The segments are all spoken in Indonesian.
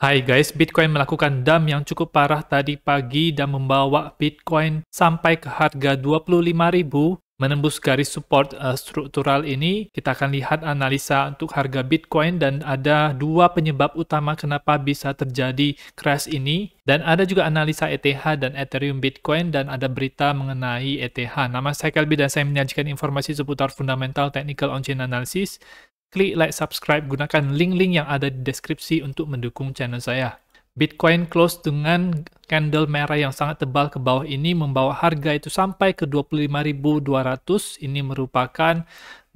Hai guys, Bitcoin melakukan dump yang cukup parah tadi pagi dan membawa Bitcoin sampai ke harga 25.000, menembus garis support struktural ini. Kita akan lihat analisa untuk harga Bitcoin dan ada dua penyebab utama kenapa bisa terjadi crash ini. Dan ada juga analisa ETH dan Ethereum Bitcoin dan ada berita mengenai ETH. Nama saya Kelby dan saya menyajikan informasi seputar fundamental technical on-chain analysis. Klik like, subscribe, gunakan link-link yang ada di deskripsi untuk mendukung channel saya. Bitcoin close dengan candle merah yang sangat tebal ke bawah ini membawa harga itu sampai ke 25.200. Ini merupakan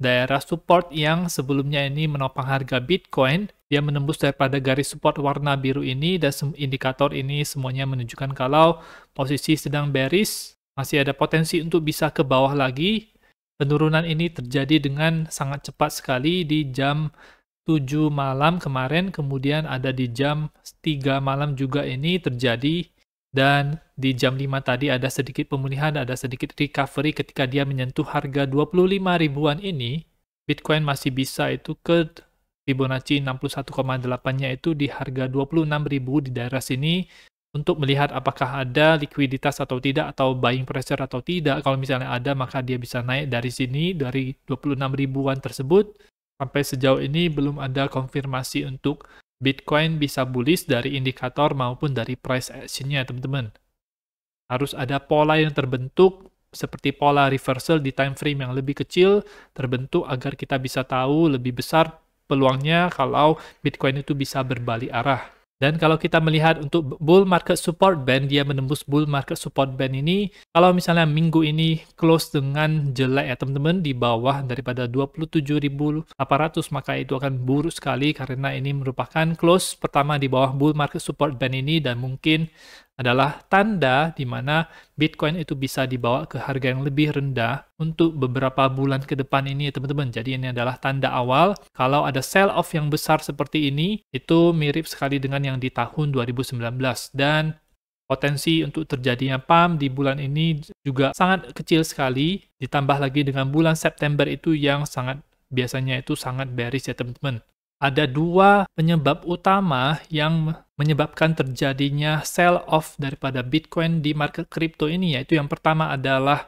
daerah support yang sebelumnya ini menopang harga Bitcoin. Dia menembus daripada garis support warna biru ini dan indikator ini semuanya menunjukkan kalau posisi sedang bearish, masih ada potensi untuk bisa ke bawah lagi. Penurunan ini terjadi dengan sangat cepat sekali di jam 7 malam kemarin, kemudian ada di jam 3 malam juga ini terjadi, dan di jam 5 tadi ada sedikit pemulihan, ada sedikit recovery ketika dia menyentuh harga 25 ribuan ini. Bitcoin masih bisa itu ke Fibonacci 61,8-nya itu di harga 26.000 di daerah sini, untuk melihat apakah ada likuiditas atau tidak, atau buying pressure atau tidak. Kalau misalnya ada, maka dia bisa naik dari sini, dari 26 ribuan tersebut. Sampai sejauh ini belum ada konfirmasi untuk Bitcoin bisa bullish dari indikator maupun dari price action-nya, teman-teman. Harus ada pola yang terbentuk, seperti pola reversal di time frame yang lebih kecil, terbentuk agar kita bisa tahu lebih besar peluangnya kalau Bitcoin itu bisa berbalik arah. Dan kalau kita melihat untuk bull market support band, dia menembus bull market support band ini. Kalau misalnya minggu ini close dengan jelek ya teman-teman, di bawah daripada 27.800, maka itu akan buruk sekali karena ini merupakan close pertama di bawah bull market support band ini, dan mungkin adalah tanda di mana Bitcoin itu bisa dibawa ke harga yang lebih rendah untuk beberapa bulan ke depan ini ya teman-teman. Jadi ini adalah tanda awal kalau ada sell off yang besar seperti ini, itu mirip sekali dengan yang di tahun 2019, dan potensi untuk terjadinya pump di bulan ini juga sangat kecil sekali, ditambah lagi dengan bulan September itu yang biasanya itu sangat bearish ya teman-teman. Ada dua penyebab utama yang menyebabkan terjadinya sell-off daripada Bitcoin di market kripto ini, yaitu yang pertama adalah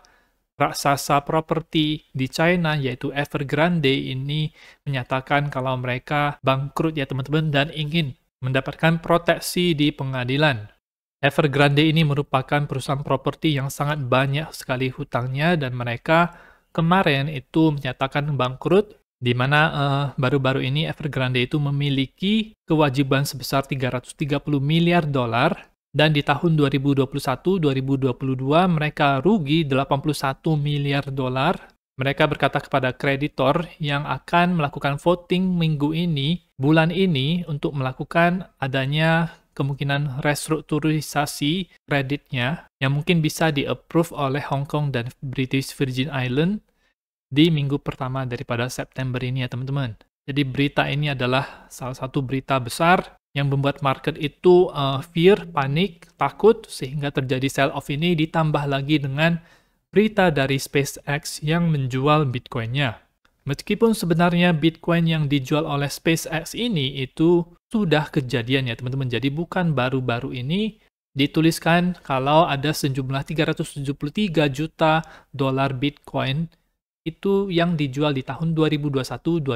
raksasa properti di China, yaitu Evergrande ini menyatakan kalau mereka bangkrut ya teman-teman, dan ingin mendapatkan proteksi di pengadilan. Evergrande ini merupakan perusahaan properti yang sangat banyak sekali hutangnya, dan mereka kemarin itu menyatakan bangkrut, di mana baru-baru ini Evergrande itu memiliki kewajiban sebesar 330 miliar dolar, dan di tahun 2021-2022 mereka rugi 81 miliar dolar. Mereka berkata kepada kreditor yang akan melakukan voting minggu ini, bulan ini, untuk melakukan adanya kemungkinan restrukturisasi kreditnya yang mungkin bisa di-approve oleh Hong Kong dan British Virgin Island di minggu pertama daripada September ini ya teman-teman. Jadi berita ini adalah salah satu berita besar yang membuat market itu fear, panik, takut, sehingga terjadi sell-off ini, ditambah lagi dengan berita dari SpaceX yang menjual Bitcoin-nya. Meskipun sebenarnya Bitcoin yang dijual oleh SpaceX ini itu sudah kejadian ya teman-teman. Jadi bukan baru-baru ini. Dituliskan kalau ada sejumlah 373 juta dolar Bitcoin itu yang dijual di tahun 2021-2022.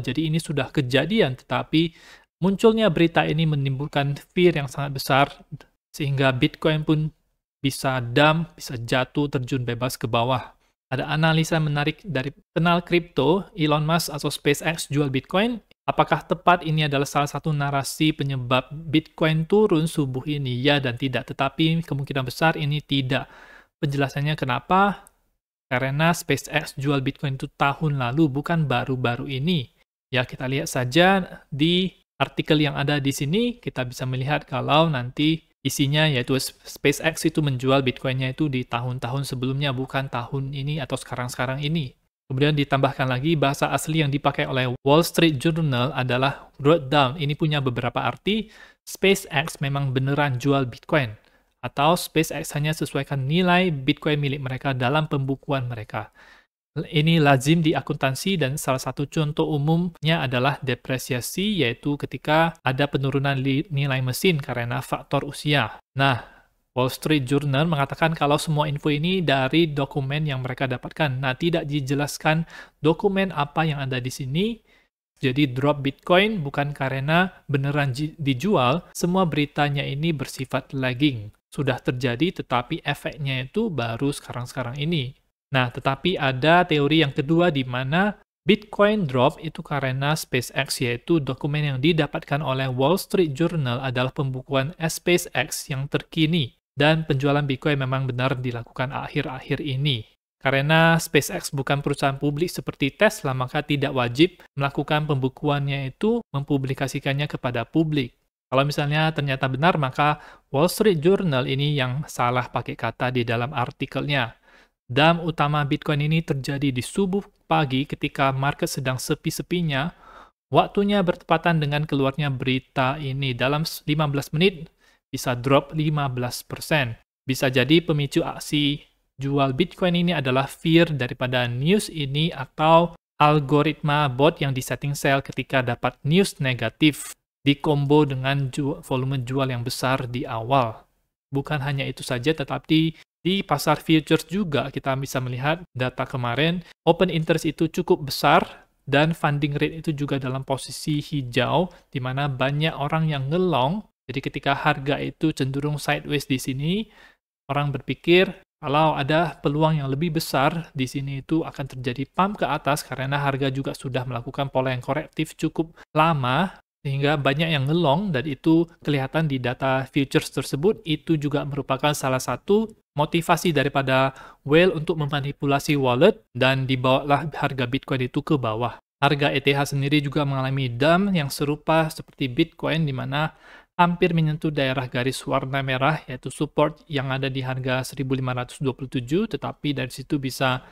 Jadi ini sudah kejadian, tetapi munculnya berita ini menimbulkan fear yang sangat besar, sehingga Bitcoin pun bisa dump, bisa jatuh, terjun bebas ke bawah. Ada analisa menarik dari penal kripto, Elon Musk atau SpaceX jual Bitcoin. Apakah tepat ini adalah salah satu narasi penyebab Bitcoin turun subuh ini? Ya dan tidak, tetapi kemungkinan besar ini tidak. Penjelasannya kenapa? Karena SpaceX jual Bitcoin itu tahun lalu, bukan baru-baru ini. Ya, kita lihat saja di artikel yang ada di sini, kita bisa melihat kalau nanti isinya yaitu SpaceX itu menjual Bitcoin-nya itu di tahun-tahun sebelumnya, bukan tahun ini atau sekarang-sekarang ini. Kemudian ditambahkan lagi, bahasa asli yang dipakai oleh Wall Street Journal adalah wrote down. Ini punya beberapa arti. SpaceX memang beneran jual Bitcoin, atau SpaceX hanya sesuaikan nilai Bitcoin milik mereka dalam pembukuan mereka. Ini lazim di akuntansi dan salah satu contoh umumnya adalah depresiasi, yaitu ketika ada penurunan nilai mesin karena faktor usia. Nah, Wall Street Journal mengatakan kalau semua info ini dari dokumen yang mereka dapatkan. Nah, tidak dijelaskan dokumen apa yang ada di sini. Jadi drop Bitcoin bukan karena beneran dijual, semua beritanya ini bersifat lagging. Sudah terjadi, tetapi efeknya itu baru sekarang-sekarang ini. Nah, tetapi ada teori yang kedua di mana Bitcoin drop itu karena SpaceX, yaitu dokumen yang didapatkan oleh Wall Street Journal adalah pembukuan SpaceX yang terkini. Dan penjualan Bitcoin memang benar dilakukan akhir-akhir ini. Karena SpaceX bukan perusahaan publik seperti Tesla, maka tidak wajib melakukan pembukuannya itu mempublikasikannya kepada publik. Kalau misalnya ternyata benar, maka Wall Street Journal ini yang salah pakai kata di dalam artikelnya. Dump utama Bitcoin ini terjadi di subuh pagi ketika market sedang sepi-sepinya. Waktunya bertepatan dengan keluarnya berita ini. Dalam 15 menit bisa drop 15%. Bisa jadi pemicu aksi jual Bitcoin ini adalah fear daripada news ini atau algoritma bot yang disetting sell ketika dapat news negatif dikombo dengan volume jual yang besar di awal. Bukan hanya itu saja, tetapi di pasar futures juga kita bisa melihat data kemarin, open interest itu cukup besar dan funding rate itu juga dalam posisi hijau, di mana banyak orang yang ngelong. Jadi ketika harga itu cenderung sideways di sini, orang berpikir kalau ada peluang yang lebih besar di sini itu akan terjadi pump ke atas karena harga juga sudah melakukan pola yang korektif cukup lama sehingga banyak yang ngelong, dan itu kelihatan di data futures tersebut. Itu juga merupakan salah satu motivasi daripada whale untuk memanipulasi wallet dan dibawalah harga Bitcoin itu ke bawah. Harga ETH sendiri juga mengalami dump yang serupa seperti Bitcoin, di mana hampir menyentuh daerah garis warna merah, yaitu support yang ada di harga 1527, tetapi dari situ bisa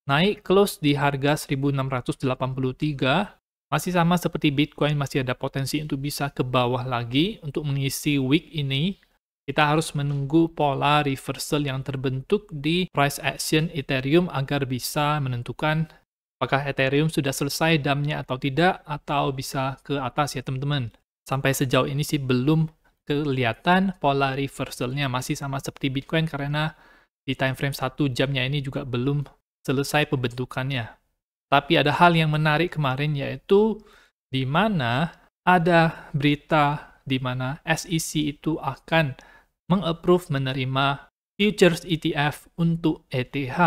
naik close di harga 1683. Masih sama seperti Bitcoin, masih ada potensi untuk bisa ke bawah lagi. Untuk mengisi week ini, kita harus menunggu pola reversal yang terbentuk di price action Ethereum agar bisa menentukan apakah Ethereum sudah selesai dumpnya atau tidak, atau bisa ke atas ya teman-teman. Sampai sejauh ini sih belum kelihatan pola reversalnya, masih sama seperti Bitcoin karena di time frame 1 jamnya ini juga belum selesai pembentukannya. Tapi ada hal yang menarik kemarin, yaitu di mana ada berita di mana SEC itu akan mengapprove menerima futures ETF untuk ETH.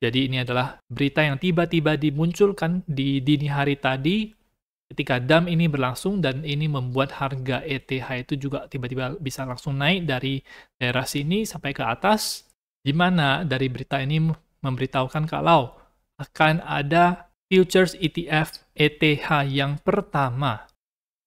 Jadi ini adalah berita yang tiba-tiba dimunculkan di dini hari tadi ketika dump ini berlangsung, dan ini membuat harga ETH itu juga tiba-tiba bisa langsung naik dari daerah sini sampai ke atas, di mana dari berita ini memberitahukan kalau akan ada futures ETF ETH yang pertama.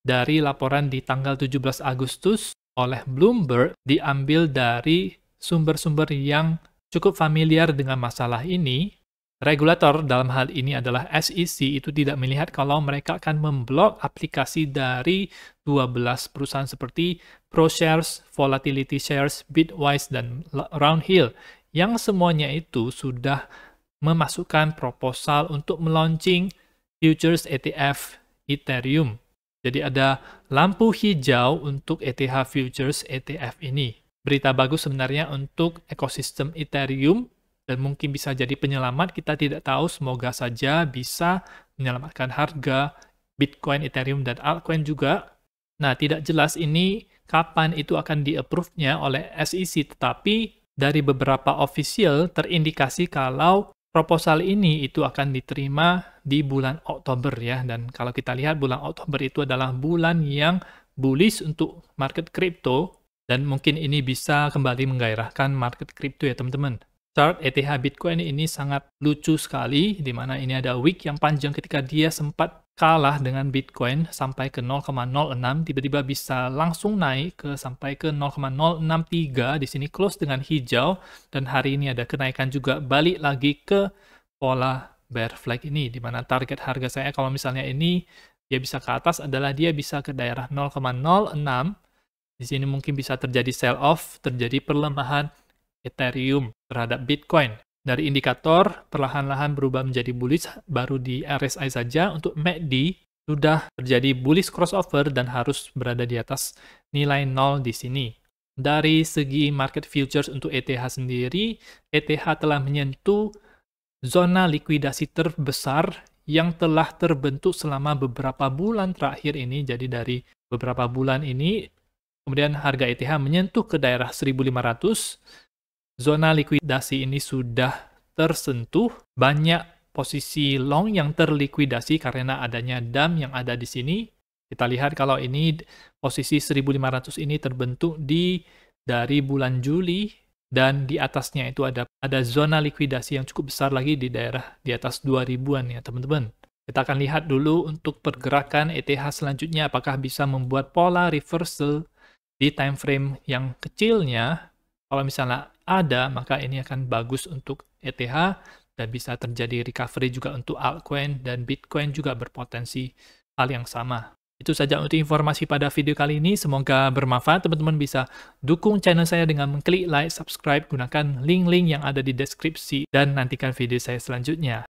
Dari laporan di tanggal 17 Agustus oleh Bloomberg, diambil dari sumber-sumber yang cukup familiar dengan masalah ini. Regulator dalam hal ini adalah SEC itu tidak melihat kalau mereka akan memblok aplikasi dari 12 perusahaan seperti ProShares, Volatility Shares, Bitwise, dan Roundhill, yang semuanya itu sudah memasukkan proposal untuk melaunching futures ETF Ethereum. Jadi ada lampu hijau untuk ETH futures ETF ini. Berita bagus sebenarnya untuk ekosistem Ethereum, dan mungkin bisa jadi penyelamat, kita tidak tahu, semoga saja bisa menyelamatkan harga Bitcoin, Ethereum, dan altcoin juga. Nah, tidak jelas ini kapan itu akan di-approve-nya oleh SEC, tetapi dari beberapa official terindikasi kalau proposal ini itu akan diterima di bulan Oktober ya. Dan kalau kita lihat bulan Oktober itu adalah bulan yang bullish untuk market crypto, dan mungkin ini bisa kembali menggairahkan market crypto ya teman-teman. Chart ETH Bitcoin ini sangat lucu sekali, di mana ini ada week yang panjang ketika dia sempat kalah dengan Bitcoin sampai ke 0,06, tiba-tiba bisa langsung naik ke sampai ke 0,063, di sini close dengan hijau, dan hari ini ada kenaikan juga balik lagi ke pola bear flag ini, di mana target harga saya kalau misalnya ini dia bisa ke atas adalah dia bisa ke daerah 0,06. Di sini mungkin bisa terjadi sell off, terjadi perlemahan Ethereum terhadap Bitcoin. Dari indikator perlahan-lahan berubah menjadi bullish baru di RSI saja. Untuk MACD sudah terjadi bullish crossover dan harus berada di atas nilai 0 di sini. Dari segi market futures untuk ETH sendiri, ETH telah menyentuh zona likuidasi terbesar yang telah terbentuk selama beberapa bulan terakhir ini. Jadi dari beberapa bulan ini, kemudian harga ETH menyentuh ke daerah 1.500. Zona likuidasi ini sudah tersentuh, banyak posisi long yang terlikuidasi karena adanya dam yang ada di sini. Kita lihat kalau ini posisi 1.500 ini terbentuk dari bulan Juli, dan di atasnya itu ada zona likuidasi yang cukup besar lagi di daerah di atas 2000-an ya teman-teman. Kita akan lihat dulu untuk pergerakan ETH selanjutnya apakah bisa membuat pola reversal di time frame yang kecilnya. Kalau misalnya ada, maka ini akan bagus untuk ETH dan bisa terjadi recovery juga untuk altcoin, dan Bitcoin juga berpotensi hal yang sama. Itu saja untuk informasi pada video kali ini. Semoga bermanfaat. Teman-teman bisa dukung channel saya dengan mengklik like, subscribe, gunakan link-link yang ada di deskripsi, dan nantikan video saya selanjutnya.